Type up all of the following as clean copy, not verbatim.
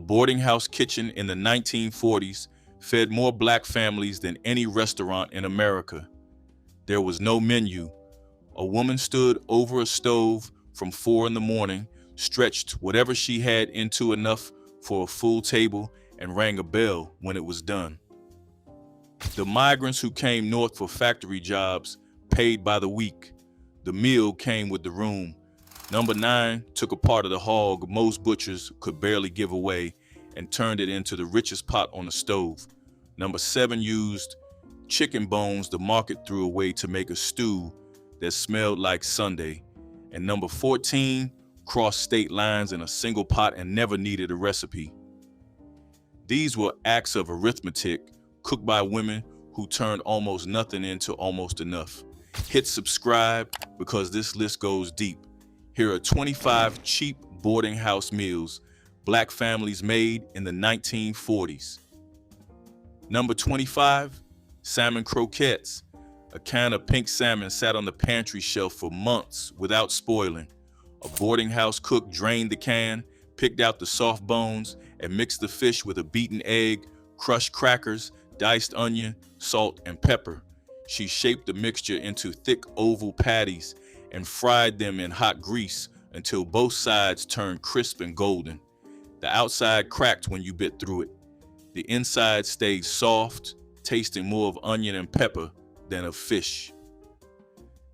boarding house kitchen in the 1940s fed more black families than any restaurant in America. There was no menu. A woman stood over a stove from 4 in the morning, stretched whatever she had into enough for a full table, and rang a bell when it was done. The migrants who came north for factory jobs paid by the week. The meal came with the room. Number 9 took a part of the hog most butchers could barely give away and turned it into the richest pot on the stove. Number 7 used chicken bones the market threw away to make a stew that smelled like Sunday. And number 14 crossed state lines in a single pot and never needed a recipe. These were acts of arithmetic cooked by women who turned almost nothing into almost enough. Hit subscribe because this list goes deep. Here are 25 cheap boarding house meals black families made in the 1940s. Number 25, salmon croquettes. A can of pink salmon sat on the pantry shelf for months without spoiling. A boarding house cook drained the can, picked out the soft bones, and mixed the fish with a beaten egg, crushed crackers, diced onion, salt, and pepper. She shaped the mixture into thick oval patties and fried them in hot grease until both sides turned crisp and golden. The outside cracked when you bit through it. The inside stayed soft, tasting more of onion and pepper than of fish.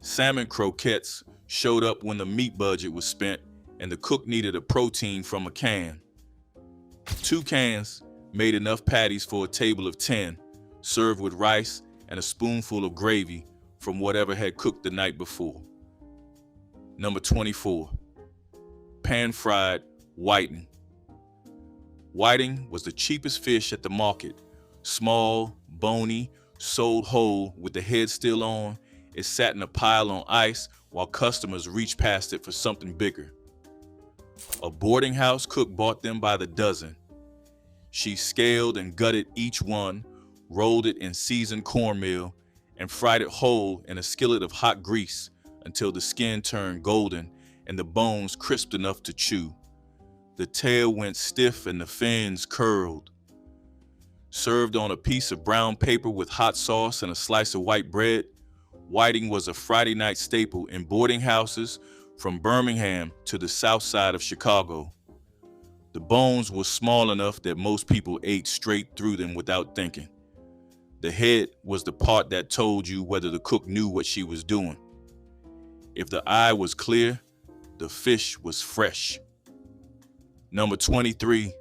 Salmon croquettes showed up when the meat budget was spent and the cook needed a protein from a can. 2 cans made enough patties for a table of 10, served with rice and a spoonful of gravy from whatever had cooked the night before. Number 24, pan-fried whiting. Whiting was the cheapest fish at the market. Small, bony, sold whole with the head still on, it sat in a pile on ice while customers reached past it for something bigger. A boarding house cook bought them by the dozen. She scaled and gutted each one, rolled it in seasoned cornmeal, and fried it whole in a skillet of hot grease until the skin turned golden and the bones crisp enough to chew. The tail went stiff and the fins curled. Served on a piece of brown paper with hot sauce and a slice of white bread, whiting was a Friday night staple in boarding houses from Birmingham to the south side of Chicago. The bones were small enough that most people ate straight through them without thinking. The head was the part that told you whether the cook knew what she was doing. If the eye was clear, the fish was fresh. Number 23,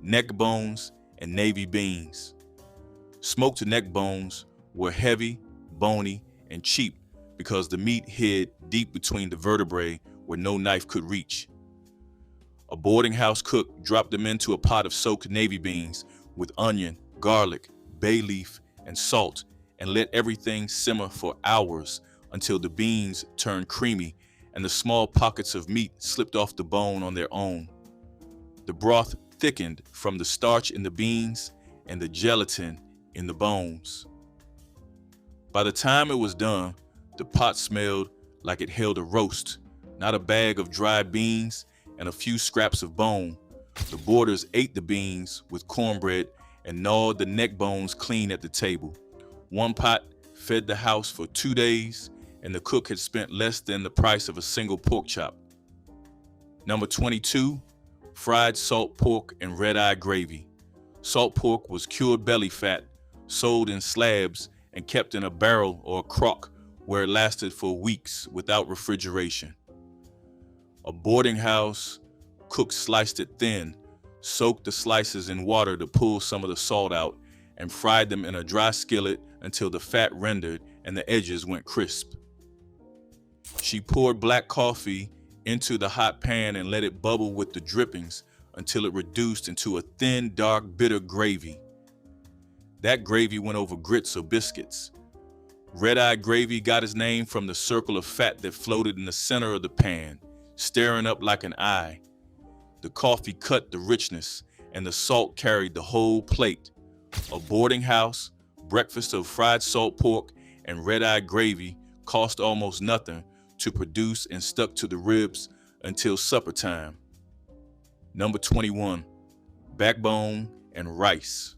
neck bones and navy beans. Smoked neck bones were heavy, bony, and cheap because the meat hid deep between the vertebrae where no knife could reach. A boarding house cook dropped them into a pot of soaked navy beans with onion, garlic, bay leaf, and salt and let everything simmer for hours until the beans turned creamy and the small pockets of meat slipped off the bone on their own. The broth thickened from the starch in the beans and the gelatin in the bones. By the time it was done, the pot smelled like it held a roast, not a bag of dried beans and a few scraps of bone. The boarders ate the beans with cornbread and gnawed the neck bones clean at the table. One pot fed the house for 2 days, and the cook had spent less than the price of a single pork chop. Number 22, fried salt pork and red-eye gravy. Salt pork was cured belly fat, sold in slabs, and kept in a barrel or a crock where it lasted for weeks without refrigeration. A boarding house cook sliced it thin, soaked the slices in water to pull some of the salt out, and fried them in a dry skillet until the fat rendered and the edges went crisp. She poured black coffee into the hot pan and let it bubble with the drippings until it reduced into a thin, dark, bitter gravy. That gravy went over grits or biscuits. Red-eye gravy got its name from the circle of fat that floated in the center of the pan, staring up like an eye. The coffee cut the richness, and the salt carried the whole plate. A boarding house, breakfast of fried salt pork and red-eye gravy cost almost nothing to produce and stuck to the ribs until supper time. Number 21, backbone, and rice.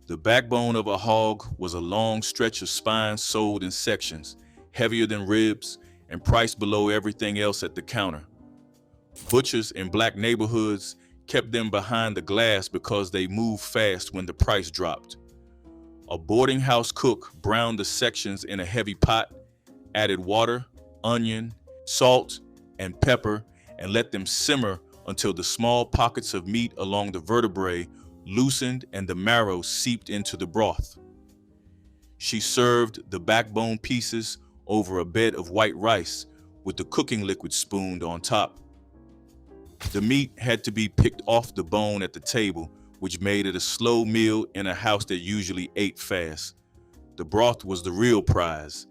The backbone of a hog was a long stretch of spine sold in sections, heavier than ribs, and priced below everything else at the counter. Butchers in black neighborhoods kept them behind the glass because they moved fast when the price dropped. A boarding house cook browned the sections in a heavy pot, added water, onion, salt, and pepper, and let them simmer until the small pockets of meat along the vertebrae loosened and the marrow seeped into the broth. She served the backbone pieces over a bed of white rice with the cooking liquid spooned on top. The meat had to be picked off the bone at the table, which made it a slow meal in a house that usually ate fast. The broth was the real prize.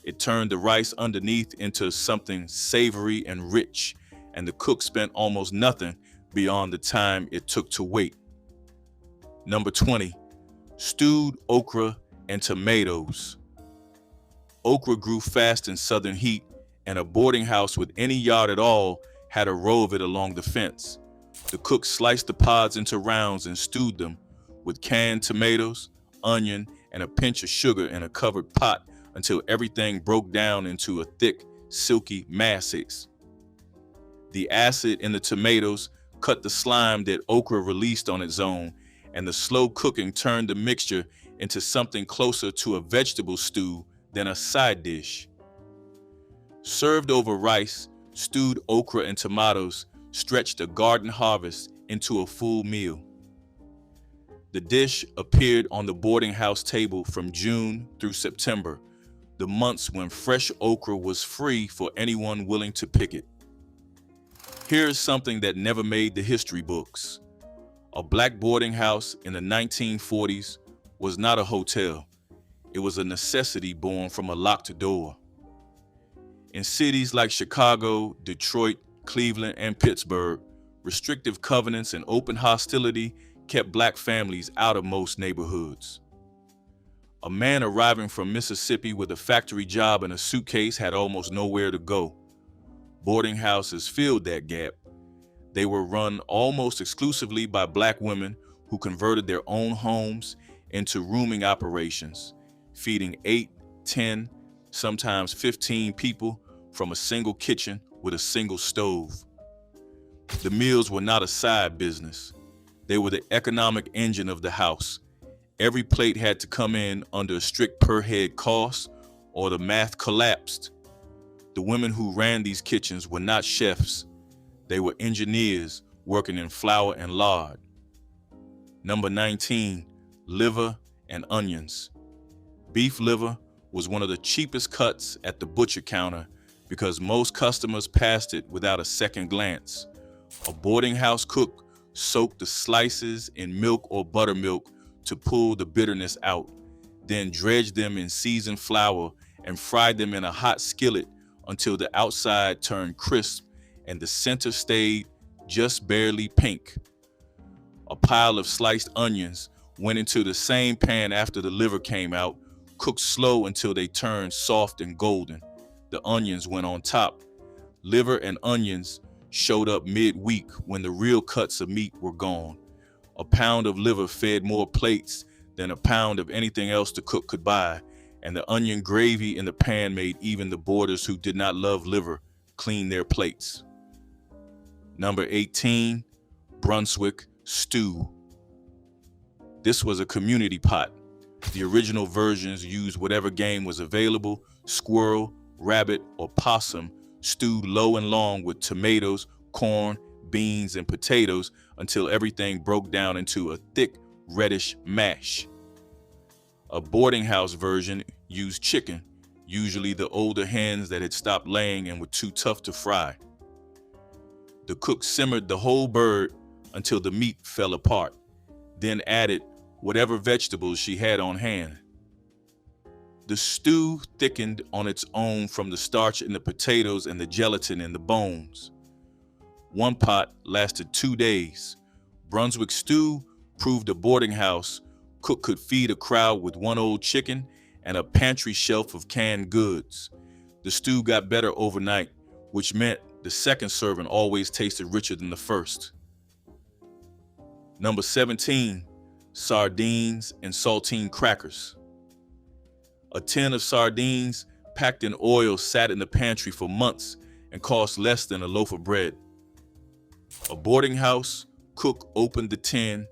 It turned the rice underneath into something savory and rich, and the cook spent almost nothing beyond the time it took to wait. Number 20, stewed okra and tomatoes. Okra grew fast in southern heat, and a boarding house with any yard at all had a row of it along the fence. The cook sliced the pods into rounds and stewed them with canned tomatoes, onion, and a pinch of sugar in a covered pot until everything broke down into a thick, silky mass. The acid in the tomatoes cut the slime that okra released on its own, and the slow cooking turned the mixture into something closer to a vegetable stew than a side dish. Served over rice, stewed okra and tomatoes stretched a garden harvest into a full meal. The dish appeared on the boarding house table from June through September, the months when fresh okra was free for anyone willing to pick it. Here's something that never made the history books. A black boarding house in the 1940s was not a hotel. It was a necessity born from a locked door. In cities like Chicago, Detroit, Cleveland, and Pittsburgh, restrictive covenants and open hostility kept black families out of most neighborhoods. A man arriving from Mississippi with a factory job and a suitcase had almost nowhere to go. Boarding houses filled that gap. They were run almost exclusively by black women who converted their own homes into rooming operations, feeding 8, 10, sometimes 15 people from a single kitchen with a single stove. The meals were not a side business. They were the economic engine of the house. Every plate had to come in under a strict per head cost or the math collapsed. The women who ran these kitchens were not chefs. They were engineers working in flour and lard. Number 19, liver and onions. Beef liver was one of the cheapest cuts at the butcher counter because most customers passed it without a second glance. A boarding house cook soaked the slices in milk or buttermilk to pull the bitterness out, then dredged them in seasoned flour and fried them in a hot skillet until the outside turned crisp and the center stayed just barely pink. A pile of sliced onions went into the same pan after the liver came out, cooked slow until they turned soft and golden. The onions went on top. Liver and onions showed up mid-week when the real cuts of meat were gone. A pound of liver fed more plates than a pound of anything else the cook could buy, and the onion gravy in the pan made even the boarders who did not love liver clean their plates. Number 18, Brunswick stew. This was a community pot. The original versions used whatever game was available, squirrel, rabbit, or possum, stewed low and long with tomatoes, corn, beans, and potatoes until everything broke down into a thick, reddish mash. A boarding house version used chicken, usually the older hens that had stopped laying and were too tough to fry. The cook simmered the whole bird until the meat fell apart, then added whatever vegetables she had on hand. The stew thickened on its own from the starch in the potatoes and the gelatin in the bones. One pot lasted 2 days. Brunswick stew proved a boarding house cook could feed a crowd with one old chicken and a pantry shelf of canned goods. The stew got better overnight, which meant the second serving always tasted richer than the first. Number 17, sardines and saltine crackers. A tin of sardines packed in oil sat in the pantry for months and cost less than a loaf of bread. A boarding house cook opened the tin,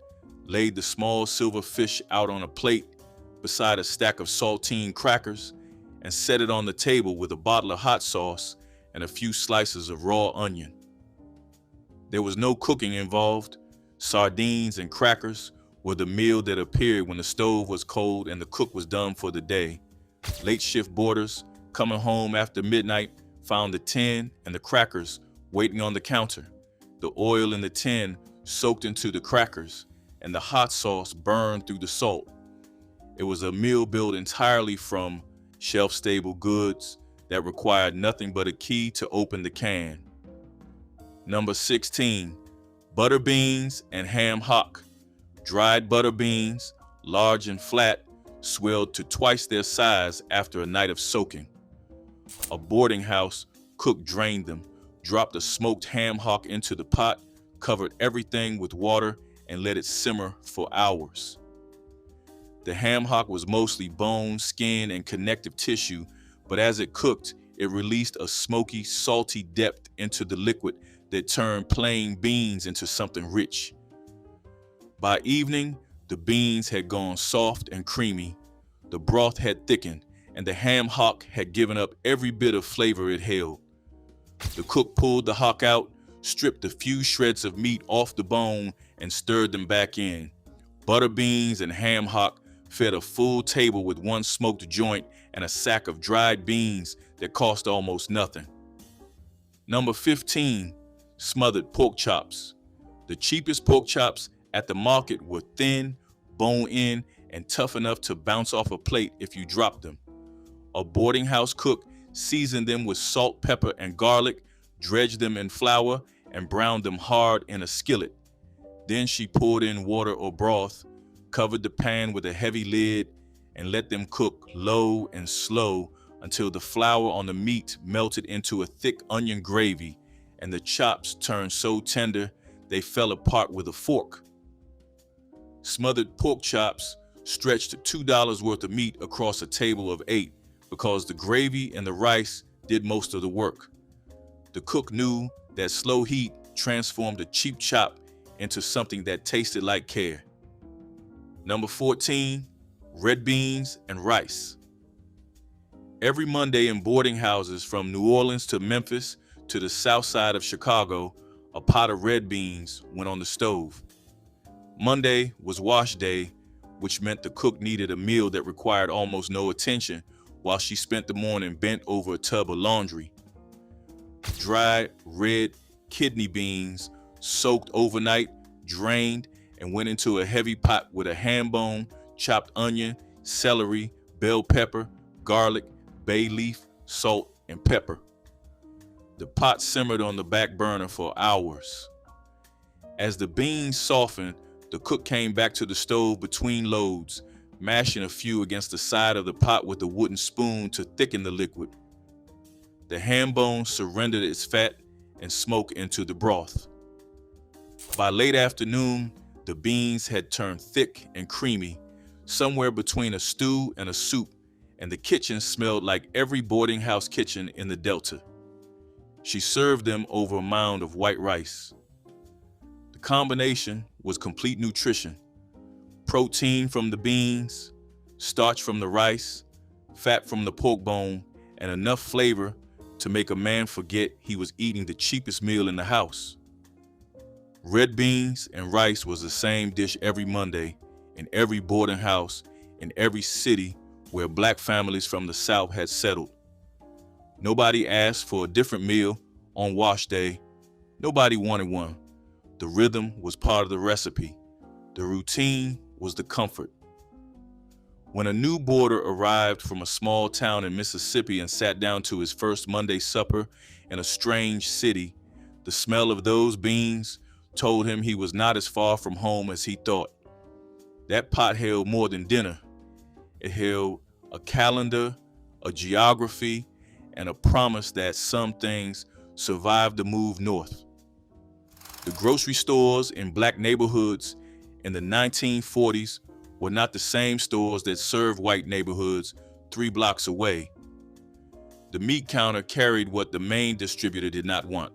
laid the small silver fish out on a plate beside a stack of saltine crackers, and set it on the table with a bottle of hot sauce and a few slices of raw onion. There was no cooking involved. Sardines and crackers were the meal that appeared when the stove was cold and the cook was done for the day. Late shift boarders coming home after midnight found the tin and the crackers waiting on the counter. The oil in the tin soaked into the crackers and the hot sauce burned through the salt. It was a meal built entirely from shelf-stable goods that required nothing but a key to open the can. Number 16, butter beans and ham hock. Dried butter beans, large and flat, swelled to twice their size after a night of soaking. A boarding house cook drained them, dropped a smoked ham hock into the pot, covered everything with water, and let it simmer for hours. The ham hock was mostly bone, skin, and connective tissue, but as it cooked, it released a smoky, salty depth into the liquid that turned plain beans into something rich. By evening, the beans had gone soft and creamy, the broth had thickened, and the ham hock had given up every bit of flavor it held. The cook pulled the hock out, stripped a few shreds of meat off the bone, and stirred them back in. Butter beans and ham hock fed a full table with one smoked joint and a sack of dried beans that cost almost nothing. Number 15, smothered pork chops. The cheapest pork chops at the market were thin, bone-in, and tough enough to bounce off a plate if you dropped them. A boarding house cook seasoned them with salt, pepper, and garlic, dredged them in flour, and browned them hard in a skillet. Then she poured in water or broth, covered the pan with a heavy lid, and let them cook low and slow until the flour on the meat melted into a thick onion gravy and the chops turned so tender they fell apart with a fork. Smothered pork chops stretched $2 worth of meat across a table of 8 because the gravy and the rice did most of the work. The cook knew that slow heat transformed a cheap chop into something that tasted like care. Number 14, red beans and rice. Every Monday in boarding houses from New Orleans to Memphis to the south side of Chicago, a pot of red beans went on the stove. Monday was wash day, which meant the cook needed a meal that required almost no attention while she spent the morning bent over a tub of laundry. Dried red kidney beans soaked overnight, drained, and went into a heavy pot with a ham bone, chopped onion, celery, bell pepper, garlic, bay leaf, salt, and pepper. The pot simmered on the back burner for hours. As the beans softened, the cook came back to the stove between loads, mashing a few against the side of the pot with a wooden spoon to thicken the liquid. The ham bone surrendered its fat and smoke into the broth. By late afternoon, the beans had turned thick and creamy, somewhere between a stew and a soup, and the kitchen smelled like every boarding house kitchen in the Delta. She served them over a mound of white rice. The combination was complete nutrition: protein from the beans, starch from the rice, fat from the pork bone, and enough flavor to make a man forget he was eating the cheapest meal in the house. Red beans and rice was the same dish every Monday in every boarding house in every city where black families from the South had settled. Nobody asked for a different meal on wash day. Nobody wanted one. The rhythm was part of the recipe. The routine was the comfort. When a new boarder arrived from a small town in Mississippi and sat down to his first Monday supper in a strange city, the smell of those beans told him he was not as far from home as he thought. That pot held more than dinner. It held a calendar, a geography, and a promise that some things survived the move north. The grocery stores in black neighborhoods in the 1940s were not the same stores that served white neighborhoods 3 blocks away. The meat counter carried what the main distributor did not want: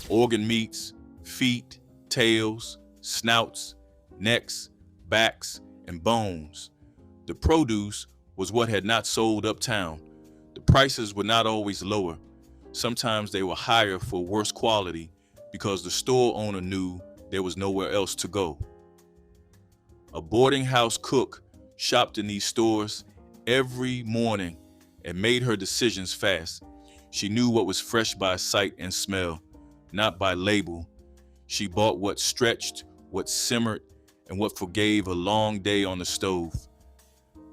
organ meats, feet, tails, snouts, necks, backs, and bones. The produce was what had not sold uptown. The prices were not always lower. Sometimes they were higher for worse quality because the store owner knew there was nowhere else to go. A boarding house cook shopped in these stores every morning and made her decisions fast. She knew what was fresh by sight and smell, not by label. She bought what stretched, what simmered, and what forgave a long day on the stove.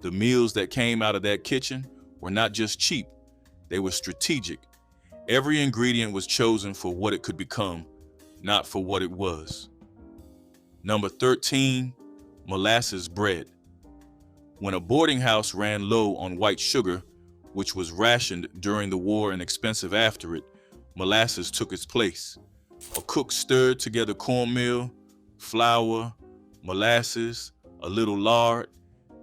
The meals that came out of that kitchen were not just cheap, they were strategic. Every ingredient was chosen for what it could become, not for what it was. Number 13, molasses bread. When a boarding house ran low on white sugar, which was rationed during the war and expensive after it, molasses took its place. A cook stirred together cornmeal, flour, molasses, a little lard,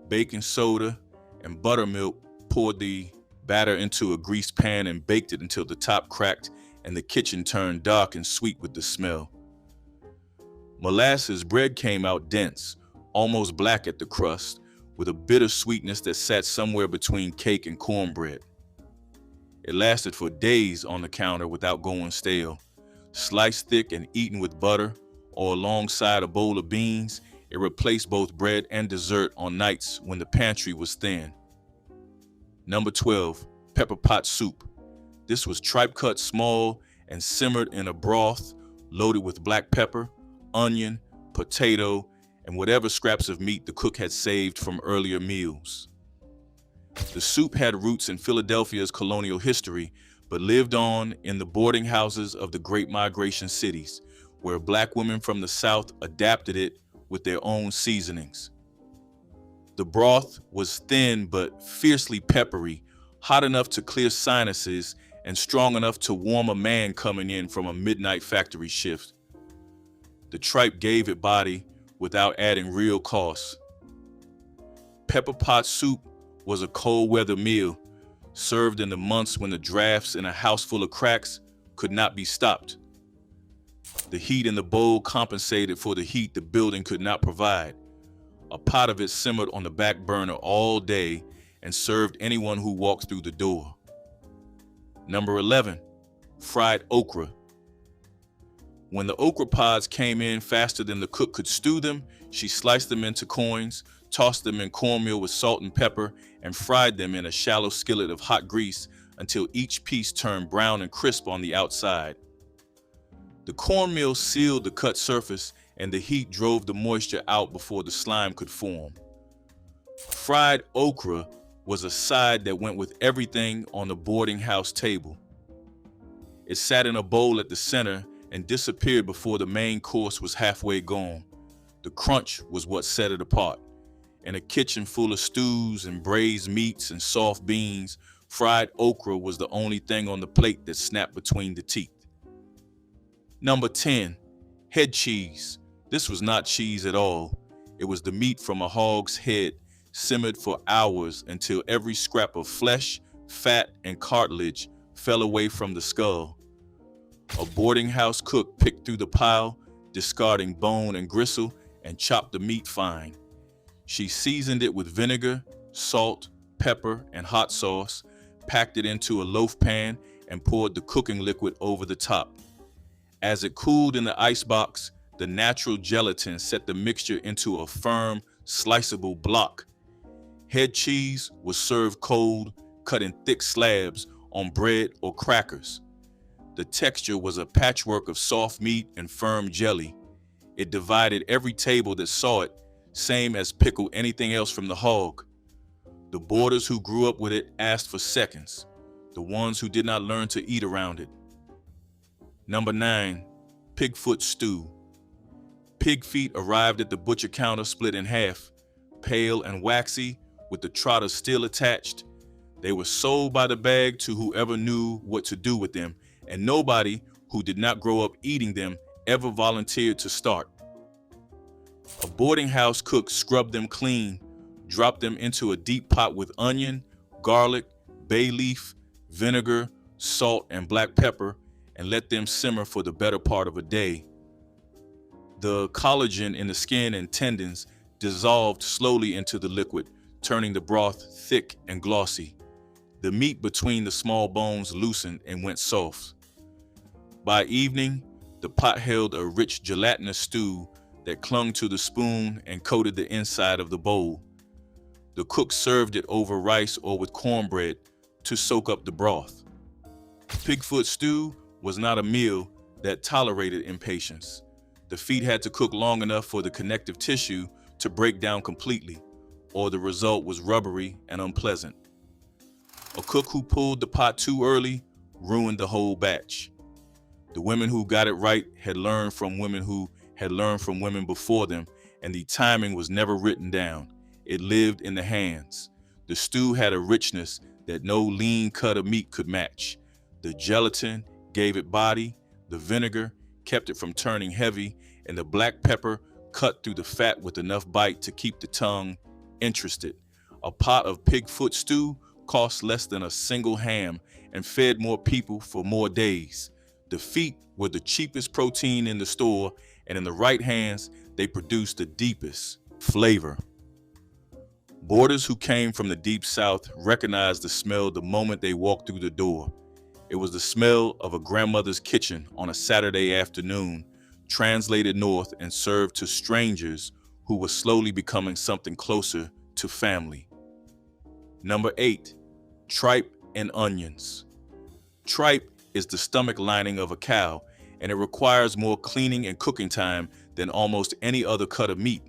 baking soda, and buttermilk, poured the batter into a greased pan and baked it until the top cracked and the kitchen turned dark and sweet with the smell. Molasses bread came out dense, almost black at the crust, with a bitter sweetness that sat somewhere between cake and cornbread. It lasted for days on the counter without going stale. Sliced thick and eaten with butter or alongside a bowl of beans, it replaced both bread and dessert on nights when the pantry was thin. Number 12, pepper pot soup. This was tripe cut small and simmered in a broth loaded with black pepper, onion, potato, and whatever scraps of meat the cook had saved from earlier meals. The soup had roots in Philadelphia's colonial history, but lived on in the boarding houses of the Great Migration cities, where Black women from the South adapted it with their own seasonings. The broth was thin but fiercely peppery, hot enough to clear sinuses and strong enough to warm a man coming in from a midnight factory shift. The tripe gave it body without adding real cost. Pepper pot soup was a cold weather meal, served in the months when the drafts in a house full of cracks could not be stopped. The heat in the bowl compensated for the heat the building could not provide. A pot of it simmered on the back burner all day and served anyone who walked through the door. Number 11, fried okra. When the okra pods came in faster than the cook could stew them, she sliced them into coins, tossed them in cornmeal with salt and pepper, and fried them in a shallow skillet of hot grease until each piece turned brown and crisp on the outside. The cornmeal sealed the cut surface, and the heat drove the moisture out before the slime could form. Fried okra was a side that went with everything on the boarding house table. It sat in a bowl at the center and disappeared before the main course was halfway gone. The crunch was what set it apart. In a kitchen full of stews and braised meats and soft beans, fried okra was the only thing on the plate that snapped between the teeth. Number 10, head cheese. This was not cheese at all. It was the meat from a hog's head, simmered for hours until every scrap of flesh, fat, and cartilage fell away from the skull. A boarding house cook picked through the pile, discarding bone and gristle, and chopped the meat fine. She seasoned it with vinegar, salt, pepper, and hot sauce, packed it into a loaf pan, and poured the cooking liquid over the top. As it cooled in the icebox, the natural gelatin set the mixture into a firm, sliceable block. Head cheese was served cold, cut in thick slabs on bread or crackers. The texture was a patchwork of soft meat and firm jelly. It divided every table that saw it, same as pickled anything else from the hog. The boarders who grew up with it asked for seconds, the ones who did not learn to eat around it. Number 9, pig foot stew. Pig feet arrived at the butcher counter split in half, pale and waxy, with the trotter still attached. They were sold by the bag to whoever knew what to do with them, and nobody who did not grow up eating them ever volunteered to start. A boarding house cook scrubbed them clean, dropped them into a deep pot with onion, garlic, bay leaf, vinegar, salt, and black pepper, and let them simmer for the better part of a day. The collagen in the skin and tendons dissolved slowly into the liquid, turning the broth thick and glossy. The meat between the small bones loosened and went soft. By evening, the pot held a rich gelatinous stew that clung to the spoon and coated the inside of the bowl. The cook served it over rice or with cornbread to soak up the broth. Pigfoot stew was not a meal that tolerated impatience. The feet had to cook long enough for the connective tissue to break down completely, or the result was rubbery and unpleasant. A cook who pulled the pot too early ruined the whole batch. The women who got it right had learned from women who had learned from women before them, and the timing was never written down. It lived in the hands. The stew had a richness that no lean cut of meat could match. The gelatin gave it body, the vinegar kept it from turning heavy, and the black pepper cut through the fat with enough bite to keep the tongue interested. A pot of pigfoot stew cost less than a single ham and fed more people for more days. The feet were the cheapest protein in the store, and in the right hands, they produced the deepest flavor. Boarders who came from the deep south recognized the smell the moment they walked through the door. It was the smell of a grandmother's kitchen on a Saturday afternoon, translated north and served to strangers who were slowly becoming something closer to family. Number 8, tripe and onions. Tripe is the stomach lining of a cow, and it requires more cleaning and cooking time than almost any other cut of meat.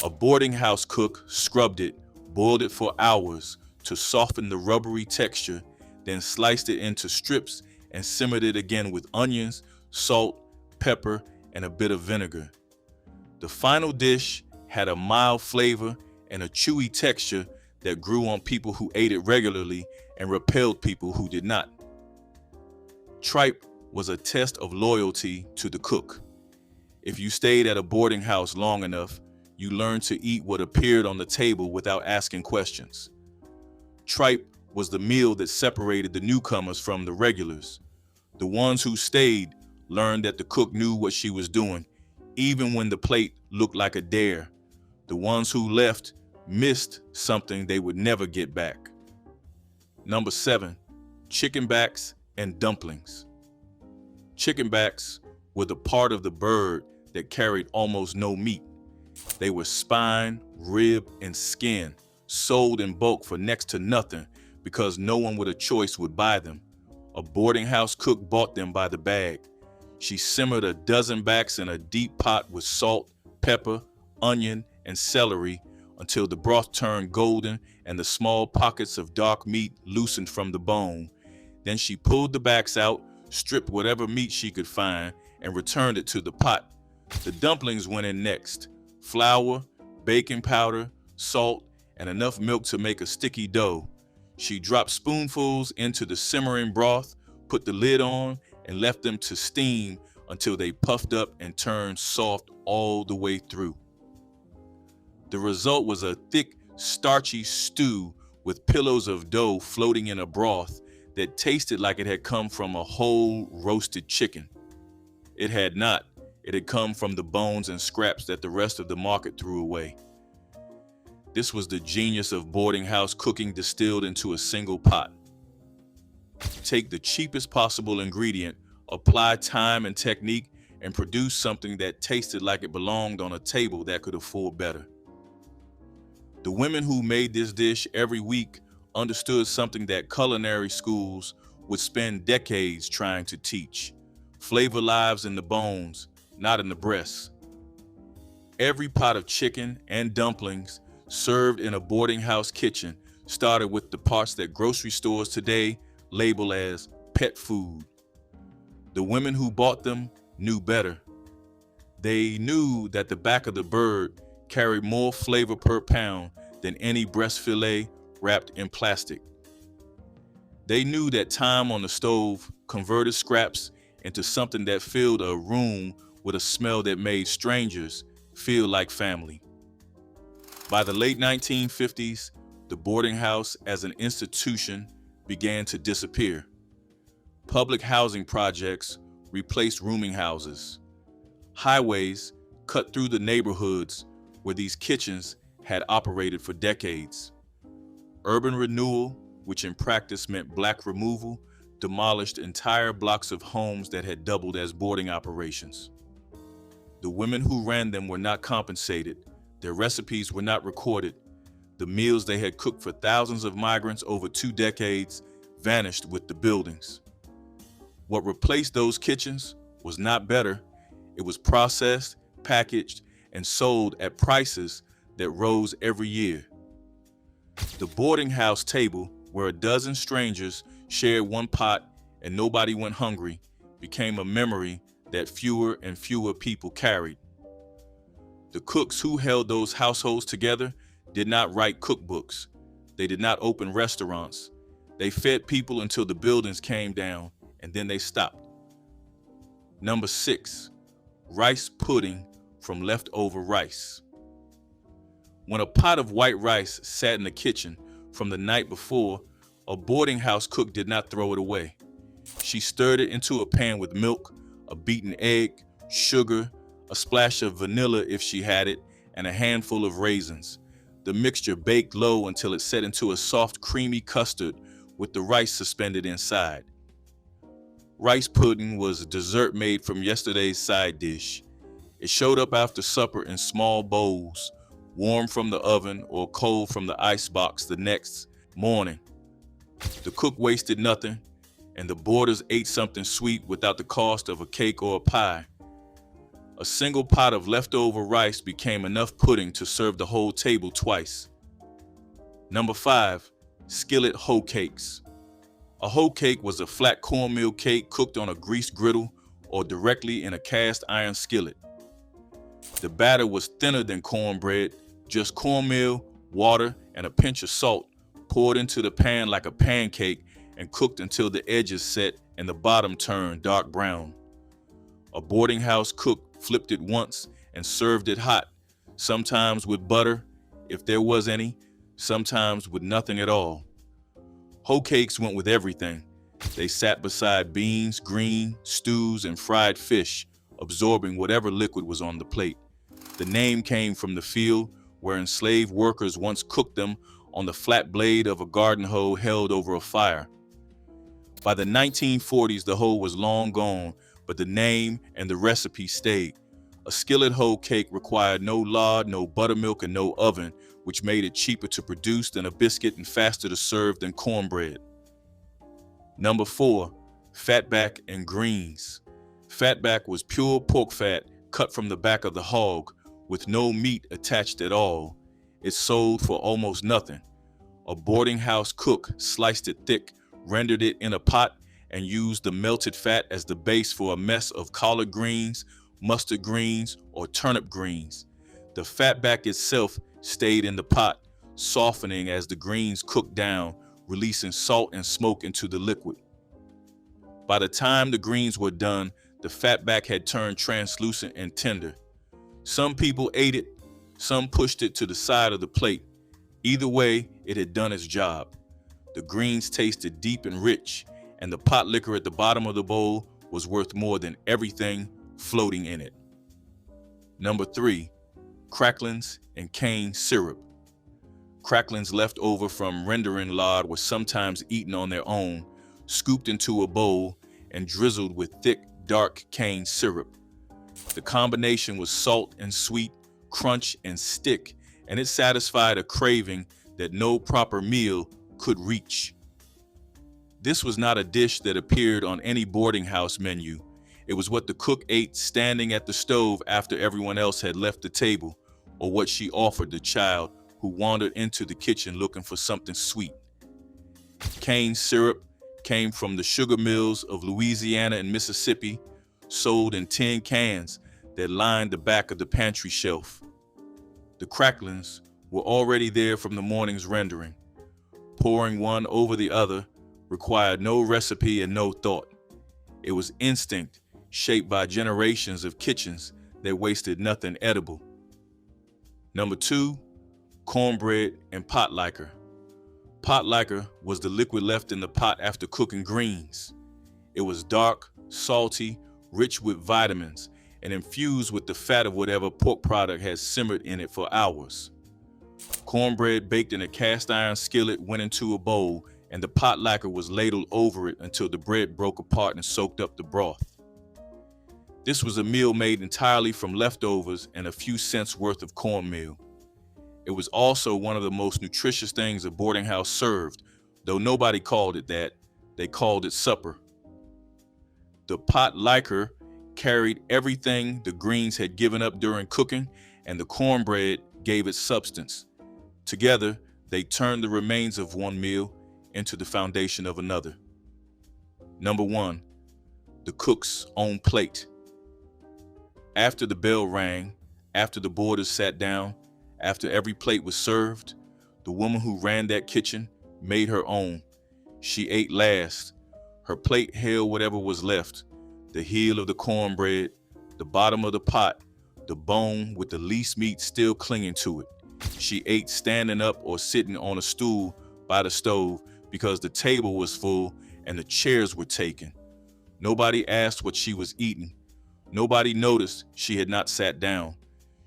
A boarding house cook scrubbed it, boiled it for hours to soften the rubbery texture, then sliced it into strips and simmered it again with onions, salt, pepper, and a bit of vinegar. The final dish had a mild flavor and a chewy texture that grew on people who ate it regularly and repelled people who did not. Tripe was a test of loyalty to the cook. If you stayed at a boarding house long enough, you learned to eat what appeared on the table without asking questions. Tripe was the meal that separated the newcomers from the regulars. The ones who stayed learned that the cook knew what she was doing, even when the plate looked like a dare. The ones who left missed something they would never get back. Number 7, chicken backs and dumplings. Chicken backs were the part of the bird that carried almost no meat. They were spine, rib, and skin, sold in bulk for next to nothing because no one with a choice would buy them. A boarding house cook bought them by the bag. She simmered a dozen backs in a deep pot with salt, pepper, onion, and celery until the broth turned golden and the small pockets of dark meat loosened from the bone. Then she pulled the backs out, stripped whatever meat she could find, and returned it to the pot. The dumplings went in next. Flour, baking powder, salt, and enough milk to make a sticky dough. She dropped spoonfuls into the simmering broth, put the lid on, and left them to steam until they puffed up and turned soft all the way through. The result was a thick, starchy stew with pillows of dough floating in a broth that tasted like it had come from a whole roasted chicken. It had not. It had come from the bones and scraps that the rest of the market threw away. This was the genius of boarding house cooking distilled into a single pot. Take the cheapest possible ingredient, apply time and technique, and produce something that tasted like it belonged on a table that could afford better. The women who made this dish every week understood something that culinary schools would spend decades trying to teach. Flavor lives in the bones, not in the breasts. Every pot of chicken and dumplings served in a boarding house kitchen started with the parts that grocery stores today label as pet food. The women who bought them knew better. They knew that the back of the bird carried more flavor per pound than any breast fillet wrapped in plastic. They knew that time on the stove converted scraps into something that filled a room with a smell that made strangers feel like family. By the late 1950s, the boarding house as an institution began to disappear. Public housing projects replaced rooming houses. Highways cut through the neighborhoods where these kitchens had operated for decades. Urban renewal, which in practice meant black removal, demolished entire blocks of homes that had doubled as boarding operations. The women who ran them were not compensated. Their recipes were not recorded. The meals they had cooked for thousands of migrants over 2 decades vanished with the buildings. What replaced those kitchens was not better. It was processed, packaged, and sold at prices that rose every year. The boarding house table, where a dozen strangers shared one pot and nobody went hungry, became a memory that fewer and fewer people carried. The cooks who held those households together did not write cookbooks. They did not open restaurants. They fed people until the buildings came down, and then they stopped. Number 6, rice pudding from leftover rice. When a pot of white rice sat in the kitchen from the night before, a boarding house cook did not throw it away. She stirred it into a pan with milk, a beaten egg, sugar, a splash of vanilla if she had it, and a handful of raisins. The mixture baked low until it set into a soft, creamy custard with the rice suspended inside. Rice pudding was a dessert made from yesterday's side dish. It showed up after supper in small bowls, warm from the oven or cold from the icebox the next morning. The cook wasted nothing, and the boarders ate something sweet without the cost of a cake or a pie. A single pot of leftover rice became enough pudding to serve the whole table twice. Number 5, skillet hoe cakes. A hoe cake was a flat cornmeal cake cooked on a greased griddle or directly in a cast iron skillet. The batter was thinner than cornbread, just cornmeal, water, and a pinch of salt poured into the pan like a pancake and cooked until the edges set and the bottom turned dark brown. A boarding house cook flipped it once and served it hot, sometimes with butter, if there was any, sometimes with nothing at all. Hoe cakes went with everything. They sat beside beans, green, stews, and fried fish, absorbing whatever liquid was on the plate. The name came from the field where enslaved workers once cooked them on the flat blade of a garden hoe held over a fire. By the 1940s, the hoe was long gone, but the name and the recipe stayed. A skillet hoe cake required no lard, no buttermilk, and no oven, which made it cheaper to produce than a biscuit and faster to serve than cornbread. Number 4, fatback and greens. Fatback was pure pork fat cut from the back of the hog, with no meat attached at all. It sold for almost nothing. A boarding house cook sliced it thick, rendered it in a pot, and used the melted fat as the base for a mess of collard greens, mustard greens, or turnip greens. The fatback itself stayed in the pot, softening as the greens cooked down, releasing salt and smoke into the liquid. By the time the greens were done, the fatback had turned translucent and tender. Some people ate it, some pushed it to the side of the plate. Either way, it had done its job. The greens tasted deep and rich, and the potlikker at the bottom of the bowl was worth more than everything floating in it. Number 3, cracklings and cane syrup. Cracklings left over from rendering lard were sometimes eaten on their own, scooped into a bowl, and drizzled with thick, dark cane syrup. The combination was salt and sweet, crunch and stick, and it satisfied a craving that no proper meal could reach. This was not a dish that appeared on any boarding house menu. It was what the cook ate standing at the stove after everyone else had left the table, or what she offered the child who wandered into the kitchen looking for something sweet. Cane syrup came from the sugar mills of Louisiana and Mississippi, sold in tin cans that lined the back of the pantry shelf. The cracklings were already there from the morning's rendering. Pouring one over the other required no recipe and no thought. It was instinct, shaped by generations of kitchens that wasted nothing edible. Number 2, cornbread and potlikker. Potlikker was the liquid left in the pot after cooking greens. It was dark, salty, rich with vitamins, and infused with the fat of whatever pork product had simmered in it for hours. Cornbread baked in a cast iron skillet went into a bowl, and the potlikker was ladled over it until the bread broke apart and soaked up the broth. This was a meal made entirely from leftovers and a few cents worth of cornmeal. It was also one of the most nutritious things a boarding house served, though nobody called it that. They called it supper. The potlikker carried everything the greens had given up during cooking, and the cornbread gave it substance. Together, they turned the remains of one meal into the foundation of another. Number 1, the cook's own plate. After the bell rang, after the boarders sat down, after every plate was served, the woman who ran that kitchen made her own. She ate last. Her plate held whatever was left: the heel of the cornbread, the bottom of the pot, the bone with the least meat still clinging to it. She ate standing up or sitting on a stool by the stove because the table was full and the chairs were taken. Nobody asked what she was eating. Nobody noticed she had not sat down.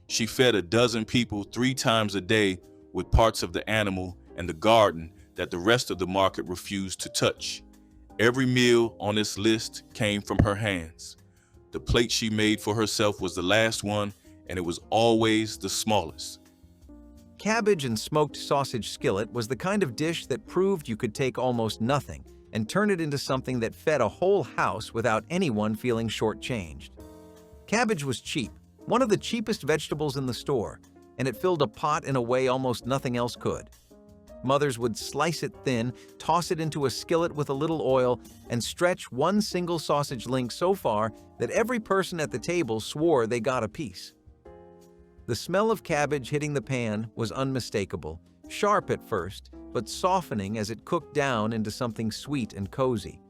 She fed a dozen people 3 times a day with parts of the animal and the garden that the rest of the market refused to touch. Every meal on this list came from her hands. The plate she made for herself was the last one, and it was always the smallest. Cabbage and smoked sausage skillet was the kind of dish that proved you could take almost nothing and turn it into something that fed a whole house without anyone feeling shortchanged. Cabbage was cheap, one of the cheapest vegetables in the store, and it filled a pot in a way almost nothing else could. Mothers would slice it thin, toss it into a skillet with a little oil, and stretch one single sausage link so far that every person at the table swore they got a piece. The smell of cabbage hitting the pan was unmistakable, sharp at first, but softening as it cooked down into something sweet and cozy.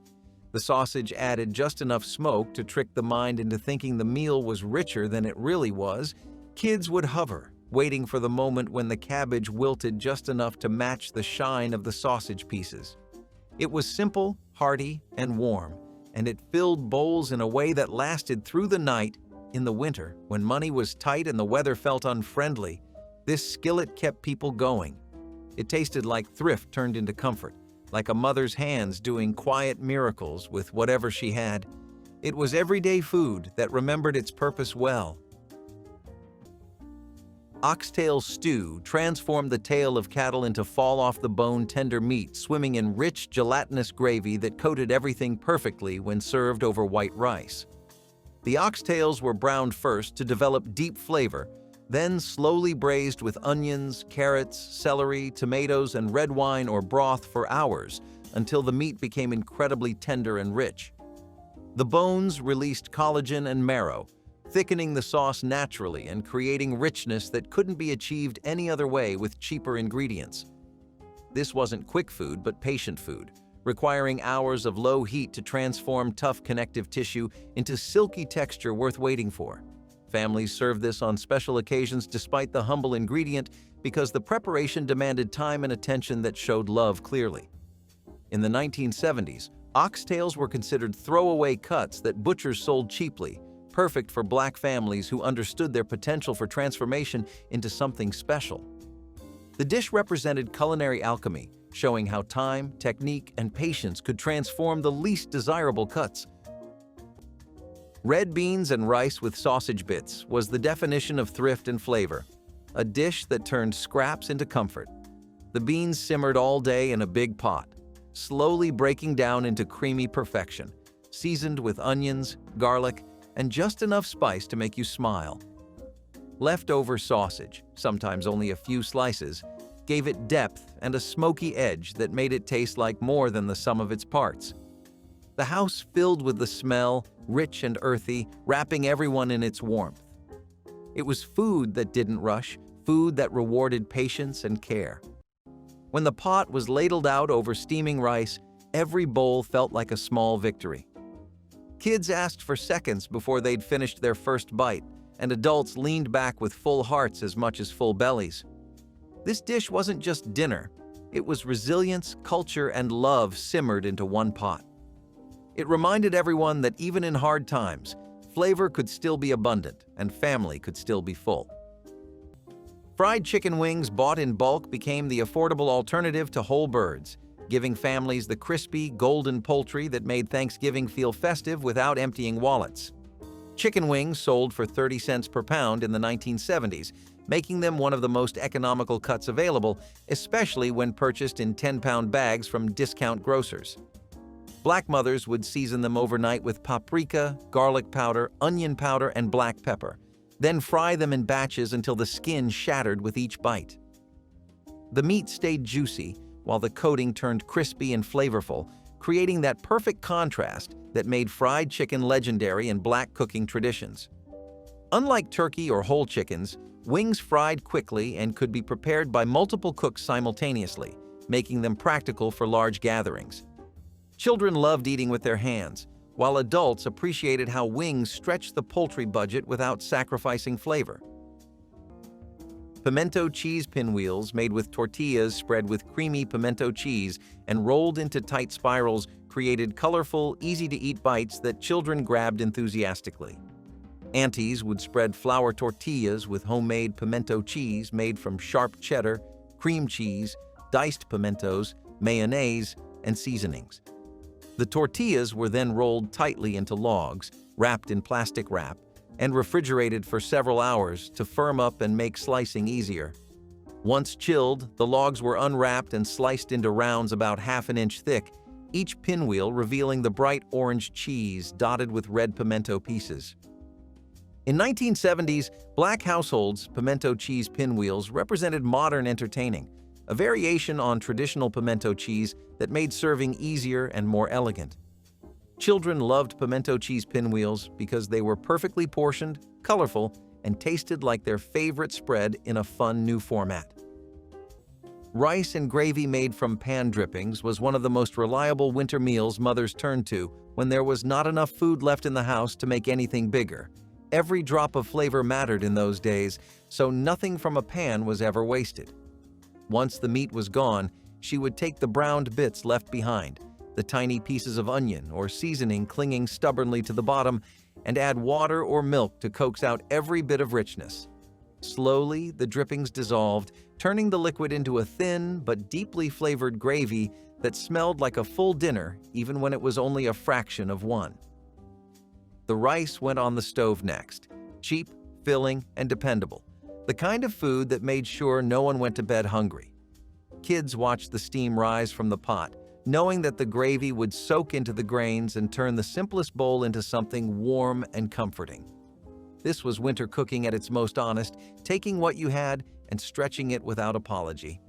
The sausage added just enough smoke to trick the mind into thinking the meal was richer than it really was. Kids would hover, waiting for the moment when the cabbage wilted just enough to match the shine of the sausage pieces. It was simple, hearty, and warm, and it filled bowls in a way that lasted through the night. In the winter, when money was tight and the weather felt unfriendly, this skillet kept people going. It tasted like thrift turned into comfort, like a mother's hands doing quiet miracles with whatever she had. It was everyday food that remembered its purpose well. Oxtail stew transformed the tail of cattle into fall-off-the-bone tender meat swimming in rich, gelatinous gravy that coated everything perfectly when served over white rice. The oxtails were browned first to develop deep flavor, then slowly braised with onions, carrots, celery, tomatoes, and red wine or broth for hours until the meat became incredibly tender and rich. The bones released collagen and marrow, thickening the sauce naturally and creating richness that couldn't be achieved any other way with cheaper ingredients. This wasn't quick food, but patient food, requiring hours of low heat to transform tough connective tissue into silky texture worth waiting for. Families served this on special occasions despite the humble ingredient because the preparation demanded time and attention that showed love clearly. In the 1970s, oxtails were considered throwaway cuts that butchers sold cheaply, perfect for Black families who understood their potential for transformation into something special. The dish represented culinary alchemy, showing how time, technique, and patience could transform the least desirable cuts. Red beans and rice with sausage bits was the definition of thrift and flavor, a dish that turned scraps into comfort. The beans simmered all day in a big pot, slowly breaking down into creamy perfection, seasoned with onions, garlic, and just enough spice to make you smile. Leftover sausage, sometimes only a few slices, gave it depth and a smoky edge that made it taste like more than the sum of its parts. The house filled with the smell, rich and earthy, wrapping everyone in its warmth. It was food that didn't rush, food that rewarded patience and care. When the pot was ladled out over steaming rice, every bowl felt like a small victory. Kids asked for seconds before they'd finished their first bite, and adults leaned back with full hearts as much as full bellies. This dish wasn't just dinner. It was resilience, culture, and love simmered into one pot. It reminded everyone that even in hard times, flavor could still be abundant and family could still be full. Fried chicken wings bought in bulk became the affordable alternative to whole birds, giving families the crispy, golden poultry that made Thanksgiving feel festive without emptying wallets. Chicken wings sold for 30 cents per pound in the 1970s, making them one of the most economical cuts available, especially when purchased in 10-pound bags from discount grocers. Black mothers would season them overnight with paprika, garlic powder, onion powder, and black pepper, then fry them in batches until the skin shattered with each bite. The meat stayed juicy, while the coating turned crispy and flavorful, creating that perfect contrast that made fried chicken legendary in Black cooking traditions. Unlike turkey or whole chickens, wings fried quickly and could be prepared by multiple cooks simultaneously, making them practical for large gatherings. Children loved eating with their hands, while adults appreciated how wings stretched the poultry budget without sacrificing flavor. Pimento cheese pinwheels made with tortillas spread with creamy pimento cheese and rolled into tight spirals created colorful, easy-to-eat bites that children grabbed enthusiastically. Aunties would spread flour tortillas with homemade pimento cheese made from sharp cheddar, cream cheese, diced pimentos, mayonnaise, and seasonings. The tortillas were then rolled tightly into logs, wrapped in plastic wrap, and refrigerated for several hours to firm up and make slicing easier. Once chilled, the logs were unwrapped and sliced into rounds about half an inch thick, each pinwheel revealing the bright orange cheese dotted with red pimento pieces. In 1970s, Black households' pimento cheese pinwheels represented modern entertaining, a variation on traditional pimento cheese that made serving easier and more elegant. Children loved pimento cheese pinwheels because they were perfectly portioned, colorful, and tasted like their favorite spread in a fun new format. Rice and gravy made from pan drippings was one of the most reliable winter meals mothers turned to when there was not enough food left in the house to make anything bigger. Every drop of flavor mattered in those days, so nothing from a pan was ever wasted. Once the meat was gone, she would take the browned bits left behind, the tiny pieces of onion or seasoning clinging stubbornly to the bottom, and add water or milk to coax out every bit of richness. Slowly, the drippings dissolved, turning the liquid into a thin but deeply flavored gravy that smelled like a full dinner even when it was only a fraction of one. The rice went on the stove next, cheap, filling, and dependable, the kind of food that made sure no one went to bed hungry. Kids watched the steam rise from the pot, knowing that the gravy would soak into the grains and turn the simplest bowl into something warm and comforting. This was winter cooking at its most honest, taking what you had and stretching it without apology.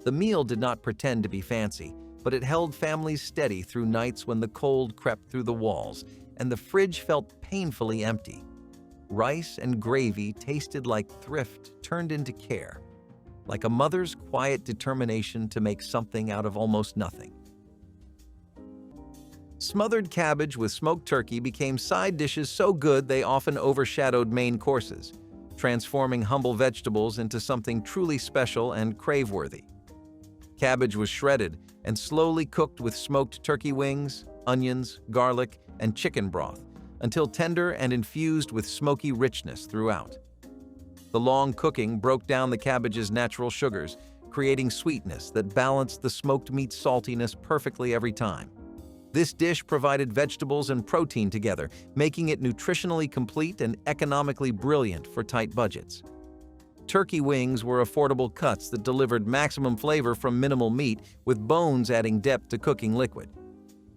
The meal did not pretend to be fancy, but it held families steady through nights when the cold crept through the walls and the fridge felt painfully empty. Rice and gravy tasted like thrift turned into care, like a mother's quiet determination to make something out of almost nothing. Smothered cabbage with smoked turkey became side dishes so good they often overshadowed main courses, transforming humble vegetables into something truly special and crave-worthy. Cabbage was shredded and slowly cooked with smoked turkey wings, onions, garlic, and chicken broth until tender and infused with smoky richness throughout. The long cooking broke down the cabbage's natural sugars, creating sweetness that balanced the smoked meat's saltiness perfectly every time. This dish provided vegetables and protein together, making it nutritionally complete and economically brilliant for tight budgets. Turkey wings were affordable cuts that delivered maximum flavor from minimal meat, with bones adding depth to cooking liquid.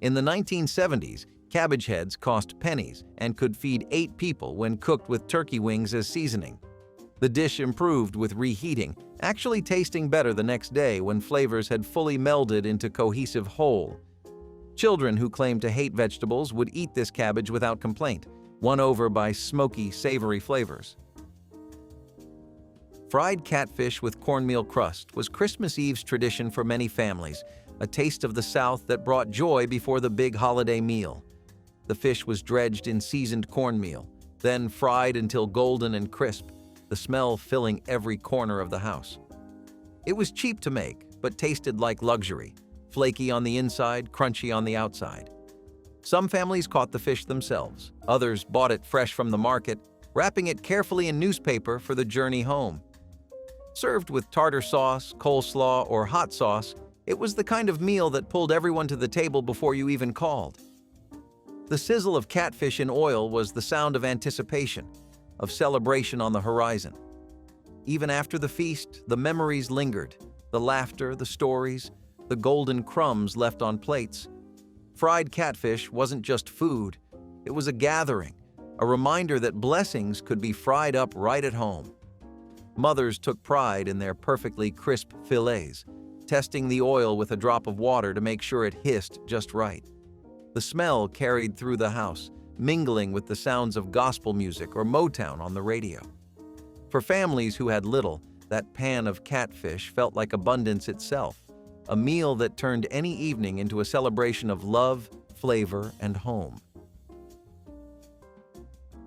In the 1970s, cabbage heads cost pennies and could feed 8 people when cooked with turkey wings as seasoning. The dish improved with reheating, actually tasting better the next day when flavors had fully melded into cohesive whole. Children who claimed to hate vegetables would eat this cabbage without complaint, won over by smoky, savory flavors. Fried catfish with cornmeal crust was Christmas Eve's tradition for many families, a taste of the South that brought joy before the big holiday meal. The fish was dredged in seasoned cornmeal, then fried until golden and crisp, the smell filling every corner of the house. It was cheap to make, but tasted like luxury, flaky on the inside, crunchy on the outside. Some families caught the fish themselves. Others bought it fresh from the market, wrapping it carefully in newspaper for the journey home. Served with tartar sauce, coleslaw, or hot sauce, it was the kind of meal that pulled everyone to the table before you even called. The sizzle of catfish in oil was the sound of anticipation, of celebration on the horizon. Even after the feast, the memories lingered, the laughter, the stories, the golden crumbs left on plates. Fried catfish wasn't just food, it was a gathering, a reminder that blessings could be fried up right at home. Mothers took pride in their perfectly crisp fillets, testing the oil with a drop of water to make sure it hissed just right. The smell carried through the house, mingling with the sounds of gospel music or Motown on the radio. For families who had little, that pan of catfish felt like abundance itself, a meal that turned any evening into a celebration of love, flavor, and home.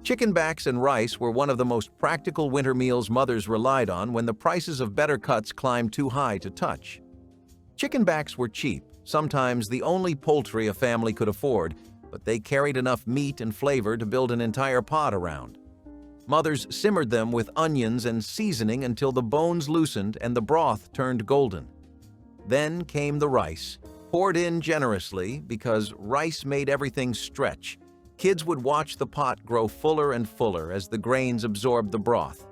Chicken backs and rice were one of the most practical winter meals mothers relied on when the prices of better cuts climbed too high to touch. Chicken backs were cheap, sometimes the only poultry a family could afford, but they carried enough meat and flavor to build an entire pot around. Mothers simmered them with onions and seasoning until the bones loosened and the broth turned golden. Then came the rice, poured in generously because rice made everything stretch. Kids would watch the pot grow fuller and fuller as the grains absorbed the broth.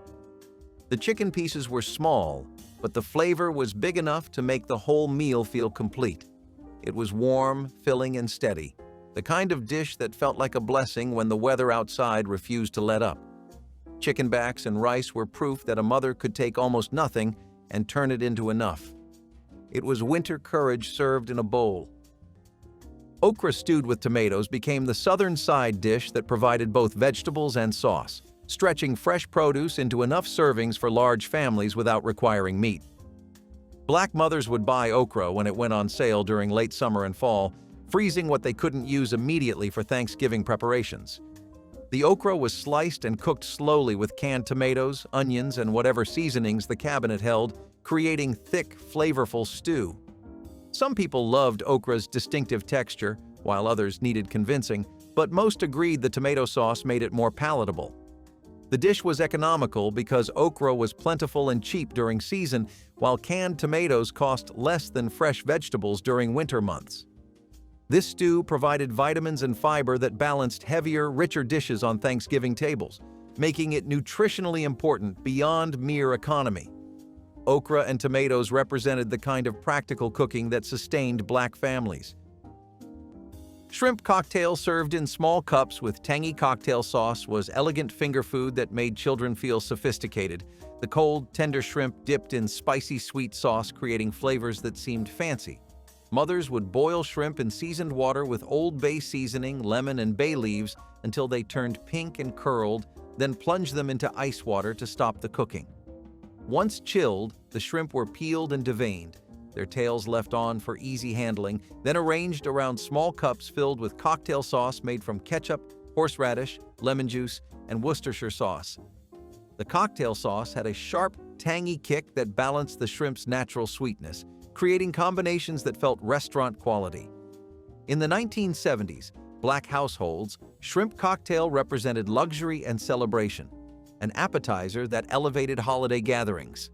The chicken pieces were small, but the flavor was big enough to make the whole meal feel complete. It was warm, filling, and steady, the kind of dish that felt like a blessing when the weather outside refused to let up. Chicken backs and rice were proof that a mother could take almost nothing and turn it into enough. It was winter courage served in a bowl. Okra stewed with tomatoes became the southern side dish that provided both vegetables and sauce, stretching fresh produce into enough servings for large families without requiring meat. Black mothers would buy okra when it went on sale during late summer and fall, freezing what they couldn't use immediately for Thanksgiving preparations. The okra was sliced and cooked slowly with canned tomatoes, onions, and whatever seasonings the cabinet held, creating thick, flavorful stew. Some people loved okra's distinctive texture, while others needed convincing, but most agreed the tomato sauce made it more palatable. The dish was economical because okra was plentiful and cheap during season, while canned tomatoes cost less than fresh vegetables during winter months. This stew provided vitamins and fiber that balanced heavier, richer dishes on Thanksgiving tables, making it nutritionally important beyond mere economy. Okra and tomatoes represented the kind of practical cooking that sustained Black families. Shrimp cocktail served in small cups with tangy cocktail sauce was elegant finger food that made children feel sophisticated. The cold, tender shrimp dipped in spicy sweet sauce, creating flavors that seemed fancy. Mothers would boil shrimp in seasoned water with Old Bay seasoning, lemon, and bay leaves until they turned pink and curled, then plunge them into ice water to stop the cooking. Once chilled, the shrimp were peeled and deveined, their tails left on for easy handling, then arranged around small cups filled with cocktail sauce made from ketchup, horseradish, lemon juice, and Worcestershire sauce. The cocktail sauce had a sharp, tangy kick that balanced the shrimp's natural sweetness, creating combinations that felt restaurant quality. In the 1970s, Black households, shrimp cocktail represented luxury and celebration, an appetizer that elevated holiday gatherings.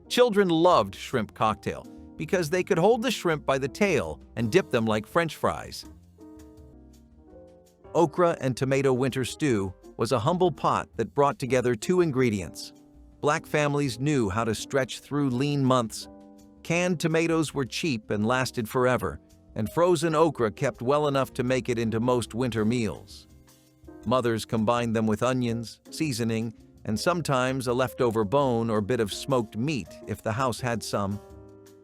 Children loved shrimp cocktail because they could hold the shrimp by the tail and dip them like French fries. Okra and tomato winter stew was a humble pot that brought together two ingredients. Black families knew how to stretch through lean months. Canned tomatoes were cheap and lasted forever, and frozen okra kept well enough to make it into most winter meals. Mothers combined them with onions, seasoning, and sometimes a leftover bone or bit of smoked meat if the house had some.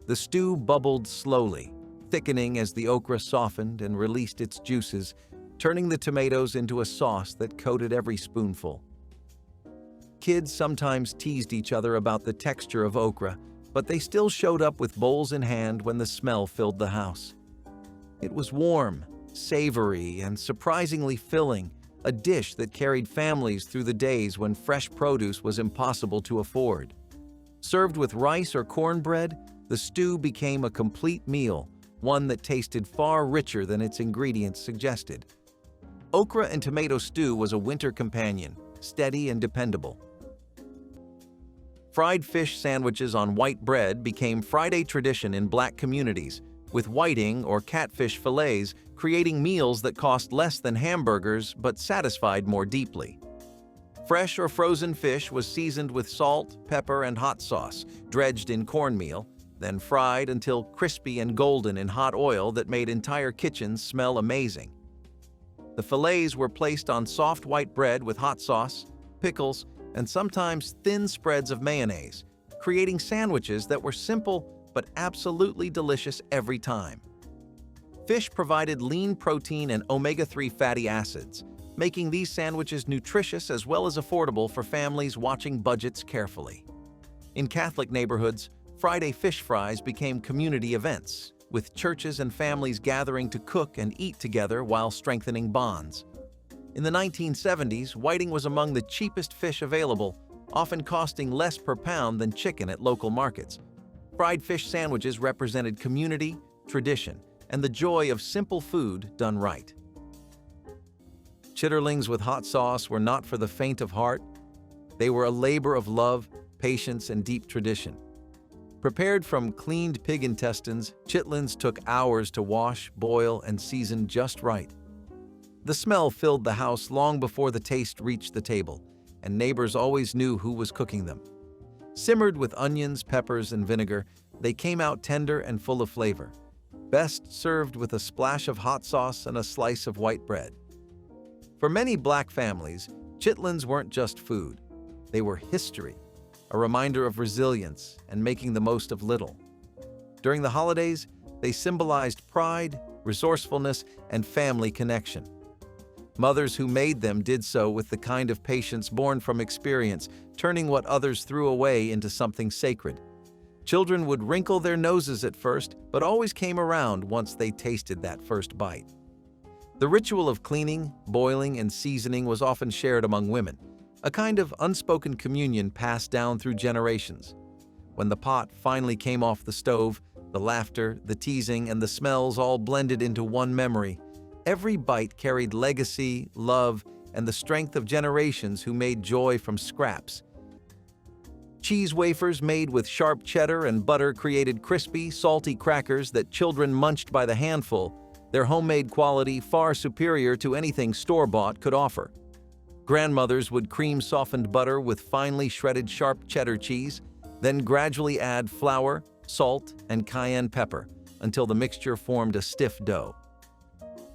The stew bubbled slowly, thickening as the okra softened and released its juices, turning the tomatoes into a sauce that coated every spoonful. Kids sometimes teased each other about the texture of okra, but they still showed up with bowls in hand when the smell filled the house. It was warm, savory, and surprisingly filling, a dish that carried families through the days when fresh produce was impossible to afford. Served with rice or cornbread, the stew became a complete meal, one that tasted far richer than its ingredients suggested. Okra and tomato stew was a winter companion, steady and dependable. Fried fish sandwiches on white bread became Friday tradition in Black communities, with whiting or catfish fillets creating meals that cost less than hamburgers but satisfied more deeply. Fresh or frozen fish was seasoned with salt, pepper, and hot sauce, dredged in cornmeal, then fried until crispy and golden in hot oil that made entire kitchens smell amazing. The fillets were placed on soft white bread with hot sauce, pickles, and sometimes thin spreads of mayonnaise, creating sandwiches that were simple but absolutely delicious every time. Fish provided lean protein and omega-3 fatty acids, making these sandwiches nutritious as well as affordable for families watching budgets carefully. In Catholic neighborhoods, Friday fish fries became community events, with churches and families gathering to cook and eat together while strengthening bonds. In the 1970s, whiting was among the cheapest fish available, often costing less per pound than chicken at local markets. Fried fish sandwiches represented community, tradition, and the joy of simple food done right. Chitterlings with hot sauce were not for the faint of heart. They were a labor of love, patience, and deep tradition. Prepared from cleaned pig intestines, chitlins took hours to wash, boil, and season just right. The smell filled the house long before the taste reached the table, and neighbors always knew who was cooking them. Simmered with onions, peppers, and vinegar, they came out tender and full of flavor. Best served with a splash of hot sauce and a slice of white bread. For many Black families, chitlins weren't just food. They were history, a reminder of resilience and making the most of little. During the holidays, they symbolized pride, resourcefulness, and family connection. Mothers who made them did so with the kind of patience born from experience, turning what others threw away into something sacred. Children would wrinkle their noses at first, but always came around once they tasted that first bite. The ritual of cleaning, boiling, and seasoning was often shared among women, a kind of unspoken communion passed down through generations. When the pot finally came off the stove, the laughter, the teasing, and the smells all blended into one memory. Every bite carried legacy, love, and the strength of generations who made joy from scraps. Cheese wafers made with sharp cheddar and butter created crispy, salty crackers that children munched by the handful, their homemade quality far superior to anything store-bought could offer. Grandmothers would cream softened butter with finely shredded sharp cheddar cheese, then gradually add flour, salt, and cayenne pepper until the mixture formed a stiff dough.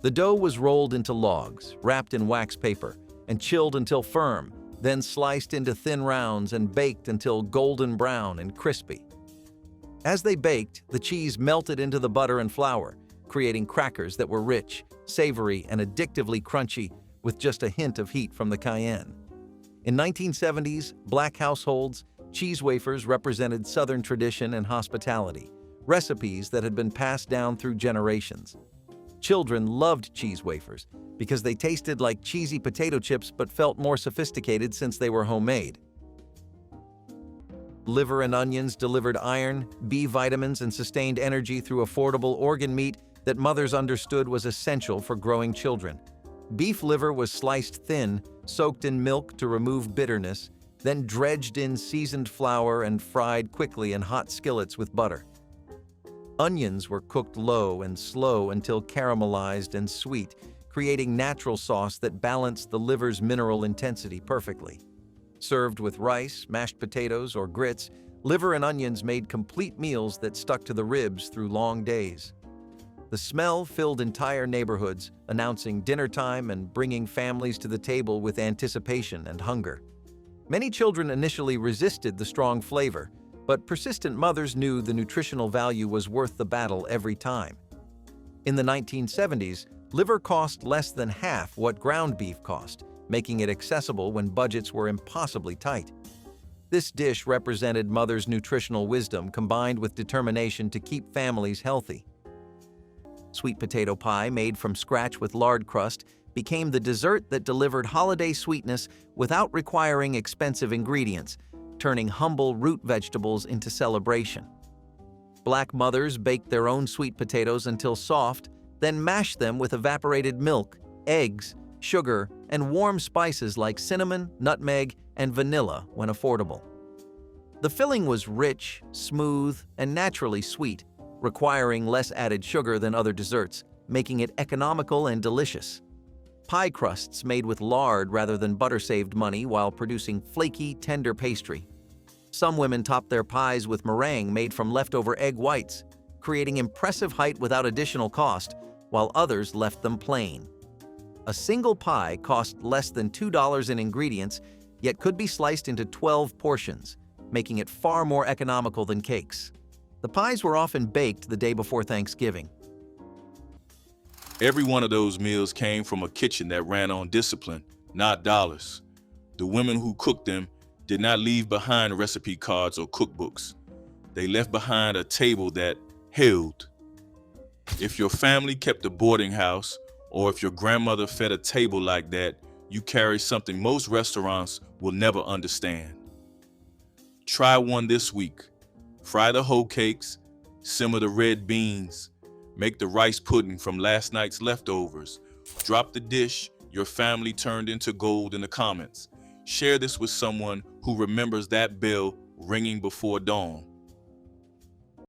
The dough was rolled into logs, wrapped in wax paper, and chilled until firm, then sliced into thin rounds and baked until golden brown and crispy. As they baked, the cheese melted into the butter and flour, creating crackers that were rich, savory, and addictively crunchy, with just a hint of heat from the cayenne. In 1970s Black households, cheese wafers represented Southern tradition and hospitality, recipes that had been passed down through generations. Children loved cheese wafers because they tasted like cheesy potato chips but felt more sophisticated since they were homemade. Liver and onions delivered iron, B vitamins, and sustained energy through affordable organ meat that mothers understood was essential for growing children. Beef liver was sliced thin, soaked in milk to remove bitterness, then dredged in seasoned flour and fried quickly in hot skillets with butter. Onions were cooked low and slow until caramelized and sweet, creating natural sauce that balanced the liver's mineral intensity perfectly. Served with rice, mashed potatoes, or grits, liver and onions made complete meals that stuck to the ribs through long days. The smell filled entire neighborhoods, announcing dinner time and bringing families to the table with anticipation and hunger. Many children initially resisted the strong flavor, but persistent mothers knew the nutritional value was worth the battle every time. In the 1970s, liver cost less than half what ground beef cost, making it accessible when budgets were impossibly tight. This dish represented mothers' nutritional wisdom combined with determination to keep families healthy. Sweet potato pie made from scratch with lard crust became the dessert that delivered holiday sweetness without requiring expensive ingredients, turning humble root vegetables into celebration. Black mothers baked their own sweet potatoes until soft, then mashed them with evaporated milk, eggs, sugar, and warm spices like cinnamon, nutmeg, and vanilla when affordable. The filling was rich, smooth, and naturally sweet, requiring less added sugar than other desserts, making it economical and delicious. Pie crusts made with lard rather than butter saved money while producing flaky, tender pastry. Some women topped their pies with meringue made from leftover egg whites, creating impressive height without additional cost, while others left them plain. A single pie cost less than $2 in ingredients, yet could be sliced into 12 portions, making it far more economical than cakes. The pies were often baked the day before Thanksgiving. Every one of those meals came from a kitchen that ran on discipline, not dollars. The women who cooked them did not leave behind recipe cards or cookbooks. They left behind a table that held. If your family kept a boarding house, or if your grandmother fed a table like that, you carry something most restaurants will never understand. Try one this week. Fry the hoe cakes, simmer the red beans, make the rice pudding from last night's leftovers. Drop the dish your family turned into gold in the comments. Share this with someone who remembers that bell ringing before dawn.